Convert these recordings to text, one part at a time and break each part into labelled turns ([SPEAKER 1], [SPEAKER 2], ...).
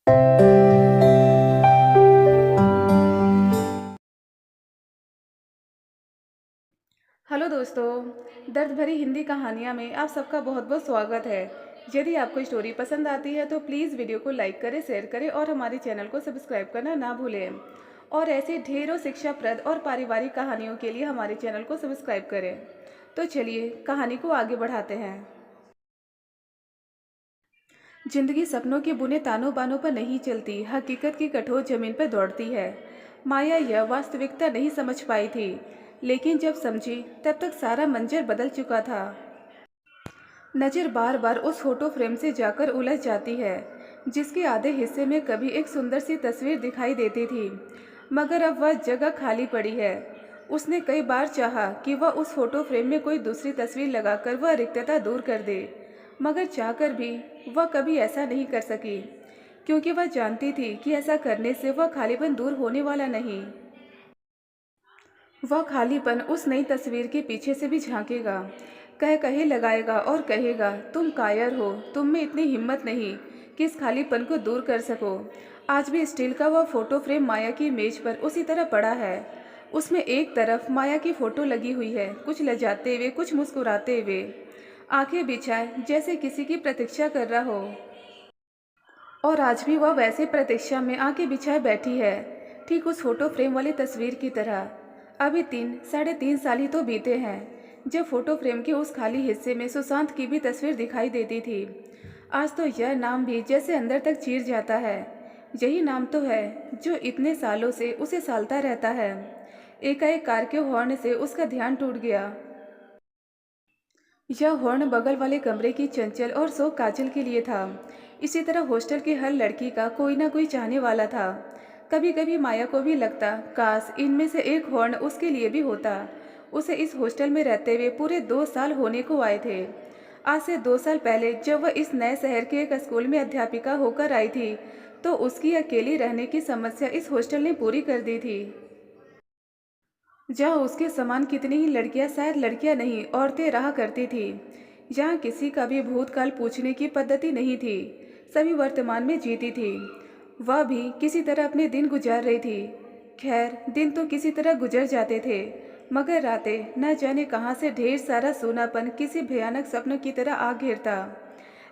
[SPEAKER 1] Hello दोस्तों, दर्द भरी हिंदी कहानियाँ में आप सबका बहुत बहुत स्वागत है। यदि आपको स्टोरी पसंद आती है तो प्लीज़ वीडियो को लाइक करें, शेयर करें और हमारे चैनल को सब्सक्राइब करना ना भूलें। और ऐसे ढेरों शिक्षाप्रद और पारिवारिक कहानियों के लिए हमारे चैनल को सब्सक्राइब करें। तो चलिए कहानी को आगे बढ़ाते हैं। जिंदगी सपनों के बुने तानों बानों पर नहीं चलती, हकीकत की कठोर जमीन पर दौड़ती है। माया यह वास्तविकता नहीं समझ पाई थी, लेकिन जब समझी तब तक सारा मंजर बदल चुका था। नज़र बार बार उस फोटो फ्रेम से जाकर उलझ जाती है, जिसके आधे हिस्से में कभी एक सुंदर सी तस्वीर दिखाई देती थी, मगर अब वह जगह खाली पड़ी है। उसने कई बार चाहा कि वह उस फोटो फ्रेम में कोई दूसरी तस्वीर लगाकर वह रिक्तता दूर कर दे, मगर चाहकर भी वह कभी ऐसा नहीं कर सकी, क्योंकि वह जानती थी कि ऐसा करने से वह खालीपन दूर होने वाला नहीं। वह खालीपन उस नई तस्वीर के पीछे से भी झांकेगा, कह कहे लगाएगा और कहेगा, तुम कायर हो, तुम में इतनी हिम्मत नहीं कि इस खालीपन को दूर कर सको। आज भी स्टील का वह फोटो फ्रेम माया की मेज पर उसी तरह पड़ा है। उसमें एक तरफ माया की फोटो लगी हुई है, कुछ लजाते हुए, कुछ मुस्कुराते हुए, आंखें बिछाए जैसे किसी की प्रतीक्षा कर रहा हो। और आज भी वह वैसे प्रतीक्षा में आंखें बिछाए बैठी है, ठीक उस फोटो फ्रेम वाली तस्वीर की तरह। अभी 3 साढ़े 3 साल ही तो बीते हैं जब फोटो फ्रेम के उस खाली हिस्से में सुशांत की भी तस्वीर दिखाई देती थी। आज तो यह नाम भी जैसे अंदर तक चीर जाता है। यही नाम तो है जो इतने सालों से उसे सालता रहता है। एकाएक कार के हॉर्न से उसका ध्यान टूट गया। यह हॉर्न बगल वाले कमरे की चंचल और सो काजल के लिए था। इसी तरह हॉस्टल की हर लड़की का कोई ना कोई चाहने वाला था। कभी कभी माया को भी लगता, काश इनमें से एक हॉर्न उसके लिए भी होता। उसे इस हॉस्टल में रहते हुए पूरे 2 साल होने को आए थे। आज से 2 साल पहले जब वह इस नए शहर के एक स्कूल में अध्यापिका होकर आई थी, तो उसकी अकेली रहने की समस्या इस हॉस्टल ने पूरी कर दी थी। जहाँ उसके समान कितनी ही लड़कियां, शायद लड़कियां नहीं, औरतें रहा करती थी। जहाँ किसी का भी भूतकाल पूछने की पद्धति नहीं थी, सभी वर्तमान में जीती थी। वह भी किसी तरह अपने दिन गुजार रही थी। खैर, दिन तो किसी तरह गुजर जाते थे, मगर रातें न जाने कहाँ से ढेर सारा सोनापन किसी भयानक स्वप्न की तरह आ घेरता।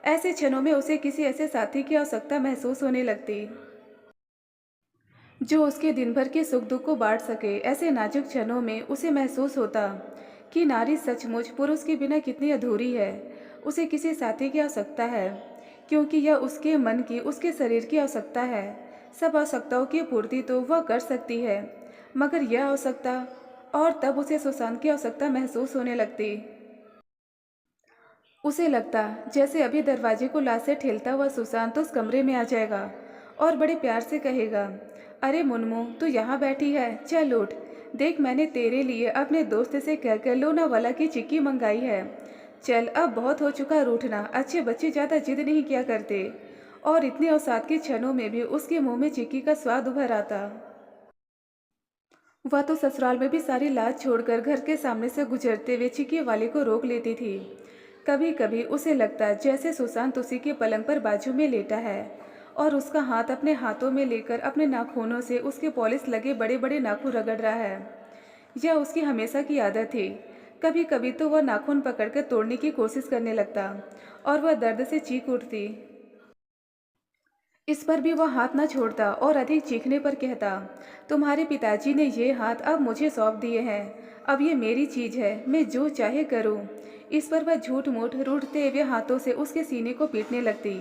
[SPEAKER 1] ऐसे क्षणों में उसे किसी ऐसे साथी की आवश्यकता महसूस होने लगती, जो उसके दिन भर के सुख दुख को बांट सके। ऐसे नाजुक क्षणों में उसे महसूस होता कि नारी सचमुच पुरुष के बिना कितनी अधूरी है। उसे किसी साथी की आवश्यकता है, क्योंकि यह उसके मन की, उसके शरीर की आवश्यकता है। सब आवश्यकताओं की पूर्ति तो वह कर सकती है, मगर यह आवश्यकता। और तब उसे सुशांत की आवश्यकता महसूस होने लगती। उसे लगता जैसे अभी दरवाजे को लात से ठेलता हुआ सुशांत उस कमरे में आ जाएगा और बड़े प्यार से कहेगा, अरे मुनमु, तू यहाँ बैठी है, चल उठ। देख, मैंने तेरे लिए अपने दोस्त से कहकर लोनावाला की चिक्की मंगाई है। चल, अब बहुत हो चुका रूठना, अच्छे बच्चे ज़्यादा जिद नहीं किया करते। और इतने अवसाद के क्षणों में भी उसके मुंह में चिक्की का स्वाद उभर आता। वह तो ससुराल में भी सारी लाज छोड़कर घर के सामने से गुजरते हुए चिक्की वाले को रोक लेती थी। कभी कभी उसे लगता जैसे सुशांत उसी के पलंग पर बाजू में लेटा है और उसका हाथ अपने हाथों में लेकर अपने नाखूनों से उसके पॉलिश लगे बड़े बड़े नाखून रगड़ रहा है। यह उसकी हमेशा की आदत थी। कभी कभी तो वह नाखून पकड़कर तोड़ने की कोशिश करने लगता और वह दर्द से चीख उठती। इस पर भी वह हाथ न छोड़ता और अधिक चीखने पर कहता, तुम्हारे पिताजी ने ये हाथ अब मुझे सौंप दिए हैं। अब ये मेरी चीज है, मैं जो चाहे करूं। इस पर वह झूठ मूठ रूठते हुए हाथों से उसके सीने को पीटने लगती,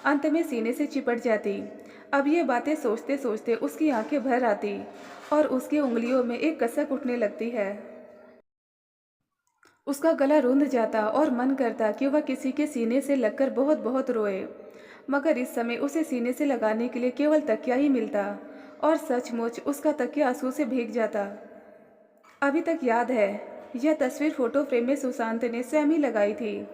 [SPEAKER 1] अंत में सीने से चिपट जाती। अब ये बातें सोचते सोचते उसकी आंखें भर आती और उसकी उंगलियों में एक कसक उठने लगती है। उसका गला रुंध जाता और मन करता कि वह किसी के सीने से लगकर बहुत बहुत रोए, मगर इस समय उसे सीने से लगाने के लिए केवल तकिया ही मिलता और सचमुच उसका तकिया आंसू से भीग जाता। अभी तक याद है, यह तस्वीर फोटो फ्रेम में सुशांत ने स्वयं ही लगाई थी।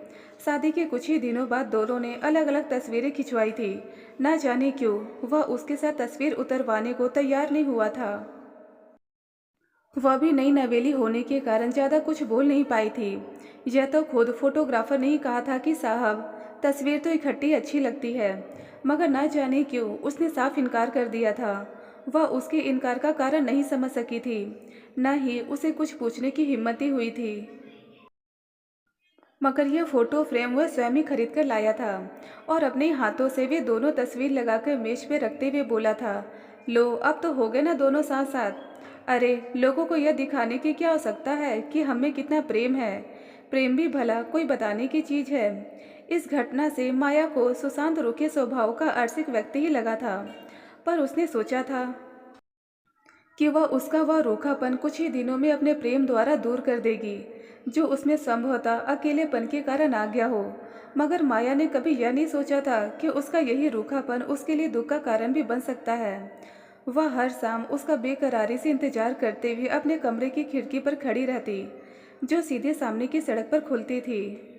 [SPEAKER 1] शादी के कुछ ही दिनों बाद दोनों ने अलग अलग तस्वीरें खिंचवाई थी। न जाने क्यों वह उसके साथ तस्वीर उतरवाने को तैयार नहीं हुआ था। वह भी नई नवेली होने के कारण ज़्यादा कुछ बोल नहीं पाई थी। यह तो खुद फोटोग्राफर ने ही कहा था कि साहब, तस्वीर तो इकट्ठी अच्छी लगती है, मगर ना जाने क्यों उसने साफ इनकार कर दिया था। वह उसके इनकार का कारण नहीं समझ सकी थी, न ही उसे कुछ पूछने की हिम्मत ही हुई थी। मगर यह फोटो फ्रेम वह स्वयं ही खरीद कर लाया था और अपने हाथों से वे दोनों तस्वीर लगाकर मेज पे रखते हुए बोला था, लो अब तो हो गए ना दोनों साथ साथ। अरे लोगों को यह दिखाने की क्या आवश्यकता है कि हम में कितना प्रेम है। प्रेम भी भला कोई बताने की चीज है। इस घटना से माया को सुशांत रूखे स्वभाव का आर्थिक व्यक्ति ही लगा था, पर उसने सोचा था कि वह रूखापन कुछ ही दिनों में अपने प्रेम द्वारा दूर कर देगी, जो उसमें संभवतः अकेलेपन के कारण आ गया हो। मगर माया ने कभी यह नहीं सोचा था कि उसका यही रूखापन उसके लिए दुख का कारण भी बन सकता है। वह हर शाम उसका बेकरारी से इंतजार करते हुए अपने कमरे की खिड़की पर खड़ी रहती, जो सीधे सामने की सड़क पर खुलती थी।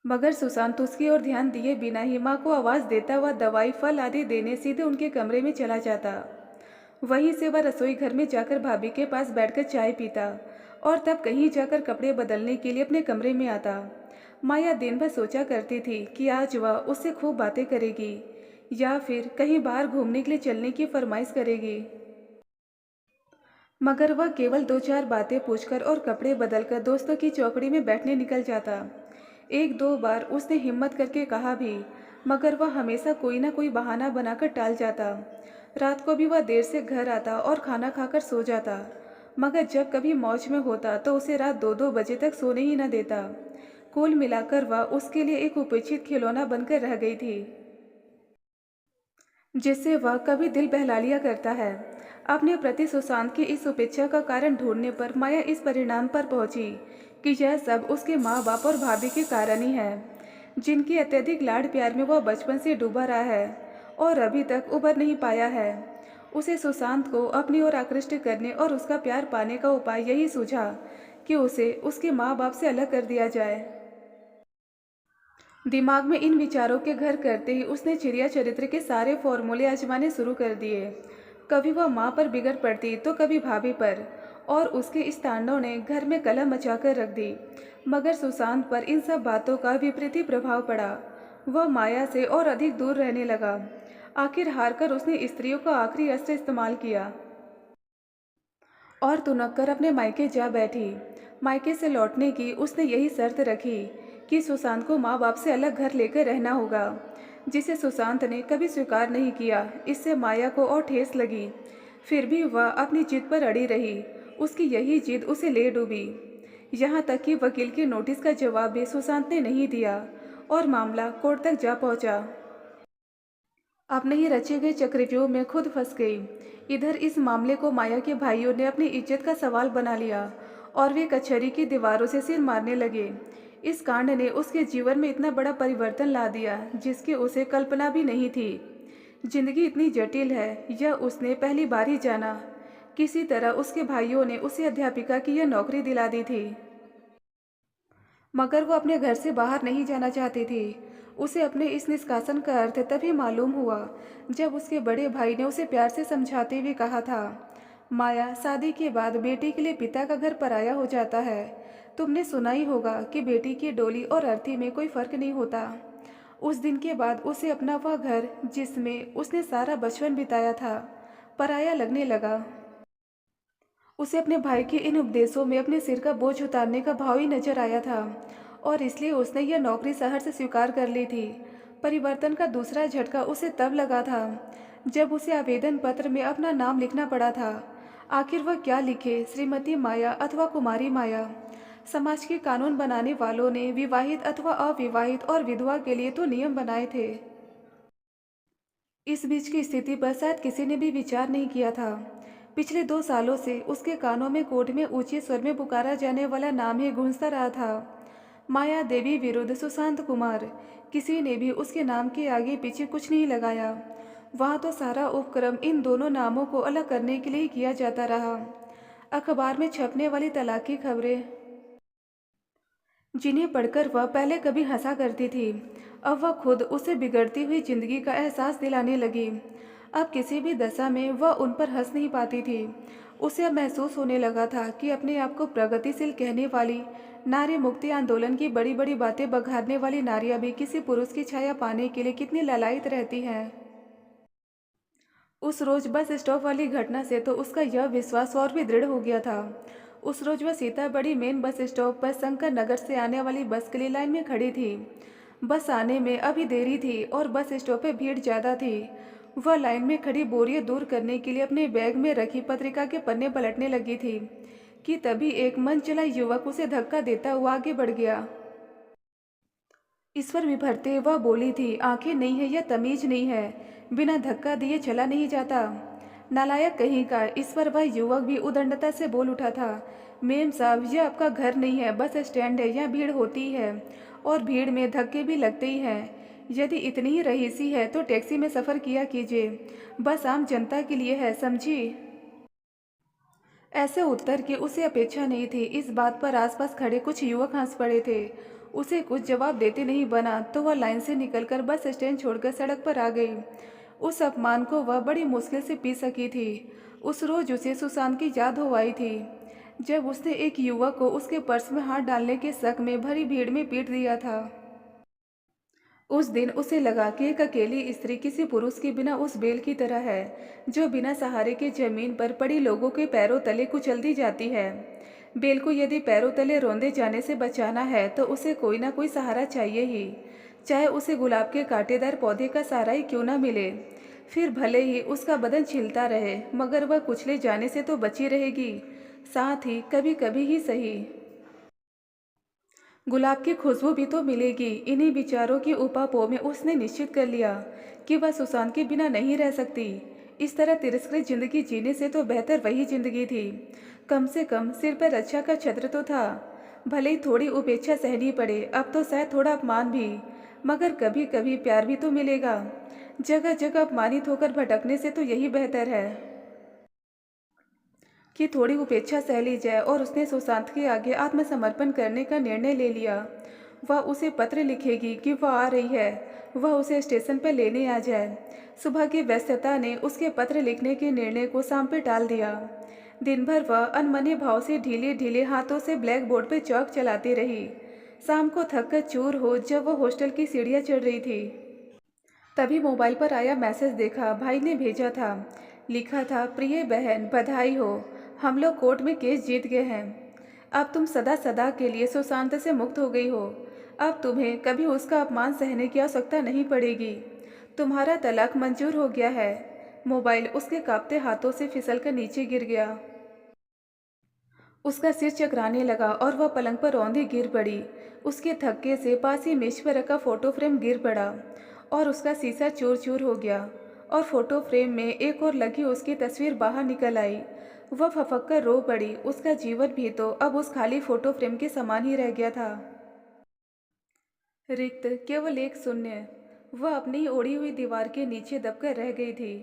[SPEAKER 1] मगर सुशांत उसकी ओर ध्यान दिए बिना ही माँ को आवाज़ देता हुआ दवाई फल आदि देने सीधे उनके कमरे में चला जाता। वहीं से वह रसोई घर में जाकर भाभी के पास बैठकर चाय पीता और तब कहीं जाकर कपड़े बदलने के लिए अपने कमरे में आता। माया दिन भर सोचा करती थी कि आज वह उससे खूब बातें करेगी या फिर कहीं बाहर घूमने के लिए चलने की फरमाइश करेगी। मगर वह केवल दो चार बातें पूछकर और कपड़े बदलकर दोस्तों की चौकड़ी में बैठने निकल जाता। एक दो बार उसने हिम्मत करके कहा भी, मगर वह हमेशा कोई ना कोई बहाना बनाकर टाल जाता। रात को भी वह देर से घर आता और खाना खाकर सो जाता, मगर जब कभी मौज में होता तो उसे रात 2-2 बजे तक सोने ही न देता। कुल मिलाकर वह उसके लिए एक उपेक्षित खिलौना बनकर रह गई थी, जिससे वह कभी दिल बहला लिया करता है। अपने प्रति सुशांत की इस उपेक्षा का कारण ढूंढने पर माया इस परिणाम पर पहुंची कि यह सब उसके माँ बाप और भाभी के कारण ही है, जिनके अत्यधिक लाड़ प्यार में वह बचपन से डूबा रहा है और अभी तक उबर नहीं पाया है। उसे सुशांत को अपनी ओर आकृष्ट करने और उसका प्यार पाने का उपाय यही सूझा कि उसे उसके माँ बाप से अलग कर दिया जाए। दिमाग में इन विचारों के घर करते ही उसने चिड़िया चरित्र के सारे फॉर्मूले आजमाने शुरू कर दिए। कभी वह माँ पर बिगड़ पड़ती तो कभी भाभी पर, और उसके इस तांडव ने घर में कलह मचाकर रख दी। मगर सुशांत पर इन सब बातों का विपरीत ही प्रभाव पड़ा। वह माया से और अधिक दूर रहने लगा। आखिर हारकर उसने स्त्रियों का आखिरी अस्त्र इस्तेमाल किया और तुनक कर अपने मायके जा बैठी। मायके से लौटने की उसने यही शर्त रखी कि सुशांत को माँ बाप से अलग घर लेकर रहना होगा, जिसे सुशांत ने कभी स्वीकार नहीं किया। इससे माया को और ठेस लगी, फिर भी वह अपनी जिद पर अड़ी रही। उसकी यही जिद उसे ले डूबी, यहाँ तक कि वकील के नोटिस का जवाब भी सुशांत ने नहीं दिया और मामला कोर्ट तक जा पहुँचा। अपने ही रचे गए चक्रव्यूह में खुद फंस गई। इधर इस मामले को माया के भाइयों ने अपनी इज्जत का सवाल बना लिया और वे कचहरी की दीवारों से सिर मारने लगे। इस कांड ने उसके जीवन में इतना बड़ा परिवर्तन ला दिया जिसकी उसे कल्पना भी नहीं थी। जिंदगी इतनी जटिल है, यह उसने पहली बार ही जाना। किसी तरह उसके भाइयों ने उसे अध्यापिका की यह नौकरी दिला दी थी, मगर वो अपने घर से बाहर नहीं जाना चाहती थी। उसे अपने इस निष्कासन का अर्थ तभी मालूम हुआ जब उसके बड़े भाई ने उसे प्यार से समझाते हुए कहा था, माया, शादी के बाद बेटी के लिए पिता का घर पराया हो जाता है। तुमने सुना ही होगा कि बेटी की डोली और अर्थी में कोई फर्क नहीं होता। उस दिन के बाद उसे अपना वह घर, जिसमें उसने सारा बचपन बिताया था, पराया लगने लगा। उसे अपने भाई के इन उपदेशों में अपने सिर का बोझ उतारने का भाव ही नजर आया था और इसलिए उसने यह नौकरी शहर से स्वीकार कर ली थी। परिवर्तन का दूसरा झटका उसे तब लगा था जब उसे आवेदन पत्र में अपना नाम लिखना पड़ा था। आखिर वह क्या लिखे, श्रीमती माया अथवा कुमारी माया? समाज के कानून बनाने वालों ने विवाहित अथवा अविवाहित और विधवा के लिए तो नियम बनाए थे। इस बीच की स्थिति पर शायद किसी ने भी विचार नहीं किया था। पिछले 2 सालों से उसके कानों में कोर्ट में ऊंचे स्वर में पुकारा जाने वाला नाम ही गूंजता रहा था, माया देवी विरुद्ध सुशांत कुमार। किसी ने भी उसके नाम के आगे पीछे कुछ नहीं लगाया। वहाँ तो सारा उपक्रम इन दोनों नामों को अलग करने के लिए ही किया जाता रहा। अखबार में छपने वाली तलाक की खबरें, जिन्हें पढ़कर वह पहले कभी हंसा करती थी, अब वह खुद उसे बिगड़ती हुई जिंदगी का एहसास दिलाने लगी। अब किसी भी दशा में वह उन पर हंस नहीं पाती थी उसे अब महसूस होने लगा था कि अपने आप को प्रगतिशील कहने वाली, नारी मुक्ति आंदोलन की बड़ी बड़ी बातें बघाड़ने वाली नारियां भी किसी पुरुष की छाया पाने के लिए कितनी ललायत रहती हैं। उस रोज बस स्टॉप वाली घटना से तो उसका यह विश्वास और भी दृढ़ हो गया था। उस रोज वह सीताबड़ी मेन बस स्टॉप पर शंकर नगर से आने वाली बस के लिए लाइन में खड़ी थी। बस आने में अभी देरी थी और बस स्टॉप पे भीड़ ज़्यादा थी। वह लाइन में खड़ी बोरियत दूर करने के लिए अपने बैग में रखी पत्रिका के पन्ने पलटने लगी थी कि तभी एक मन चला युवक उसे धक्का देता हुआ आगे बढ़ गया। ईश्वर विभरते वह बोली थी, आंखें नहीं है या तमीज नहीं है, बिना धक्का दिए चला नहीं जाता। नालायक कहीं का। ईश्वर वह युवक भी उदंडता से बोल उठा था, मेम साहब यह आपका घर नहीं है, बस स्टैंड है, यहाँ भीड़ होती है और भीड़ में धक्के भी लगते ही हैं। यदि इतनी ही रईसी है तो टैक्सी में सफ़र किया कीजिए, बस आम जनता के लिए है, समझी। ऐसे उत्तर की उसे अपेक्षा नहीं थी। इस बात पर आसपास खड़े कुछ युवक हंस पड़े थे। उसे कुछ जवाब देते नहीं बना तो वह लाइन से निकलकर बस स्टैंड छोड़कर सड़क पर आ गई। उस अपमान को वह बड़ी मुश्किल से पी सकी थी। उस रोज उसे सुशांत की याद हो आई थी, जब उसने एक युवक को उसके पर्स में हाथ डालने के शक में भरी भीड़ में पीट दिया था। उस दिन उसे लगा कि एक अकेली स्त्री किसी पुरुष के बिना उस बेल की तरह है जो बिना सहारे के जमीन पर पड़ी लोगों के पैरों तले कुचलती जाती है। बेल को यदि पैरों तले रौंदे जाने से बचाना है तो उसे कोई ना कोई सहारा चाहिए ही, चाहे उसे गुलाब के कांटेदार पौधे का सहारा ही क्यों ना मिले। फिर भले ही उसका बदन छिलता रहे मगर वह कुचले जाने से तो बची रहेगी, साथ ही कभी कभी ही सही गुलाब की खुशबू भी तो मिलेगी। इन्हीं विचारों की उपापों में उसने निश्चित कर लिया कि वह सुशांत के बिना नहीं रह सकती। इस तरह तिरस्कृत जिंदगी जीने से तो बेहतर वही जिंदगी थी। कम से कम सिर पर रक्षा का छत्र तो था। भले ही थोड़ी उपेक्षा सहनी पड़े, अब तो शायद थोड़ा अपमान भी, मगर कभी कभी प्यार भी तो मिलेगा। जगह जगह अपमानित होकर भटकने से तो यही बेहतर है कि थोड़ी उपेक्षा सह ली जाए। और उसने सुशांत के आगे आत्मसमर्पण करने का निर्णय ले लिया। वह उसे पत्र लिखेगी कि वह आ रही है, वह उसे स्टेशन पर लेने आ जाए। सुबह की व्यस्तता ने उसके पत्र लिखने के निर्णय को शाम पे टाल दिया। दिन भर वह अनमने भाव से ढीले ढीले हाथों से ब्लैक बोर्ड पर चौक चलाती रही। शाम को थक कर चूर हो जब वह हॉस्टल की सीढ़ियाँ चढ़ रही थी, तभी मोबाइल पर आया मैसेज देखा। भाई ने भेजा था। लिखा था, प्रिय बहन बधाई हो, हम लोग कोर्ट में केस जीत गए हैं। अब तुम सदा सदा के लिए सुशांत से मुक्त हो गई हो। अब तुम्हें कभी उसका अपमान सहने की आवश्यकता नहीं पड़ेगी। तुम्हारा तलाक मंजूर हो गया है। मोबाइल उसके कांपते हाथों से फिसल कर नीचे गिर गया। उसका सिर चकराने लगा और वह पलंग पर रौंदी गिर पड़ी। उसके थक्के से पास ही मेज पर रखा फोटो फ्रेम गिर पड़ा और उसका शीशा चूर चूर हो गया और फोटो फ्रेम में एक और लगी उसकी तस्वीर बाहर निकल आई। वह फफक कर रो पड़ी। उसका जीवन भी तो अब उस खाली फोटो फ्रेम के समान ही रह गया था, रिक्त, केवल एक शून्य। वह अपनी ही ओढ़ी हुई दीवार के नीचे दबकर रह गई थी।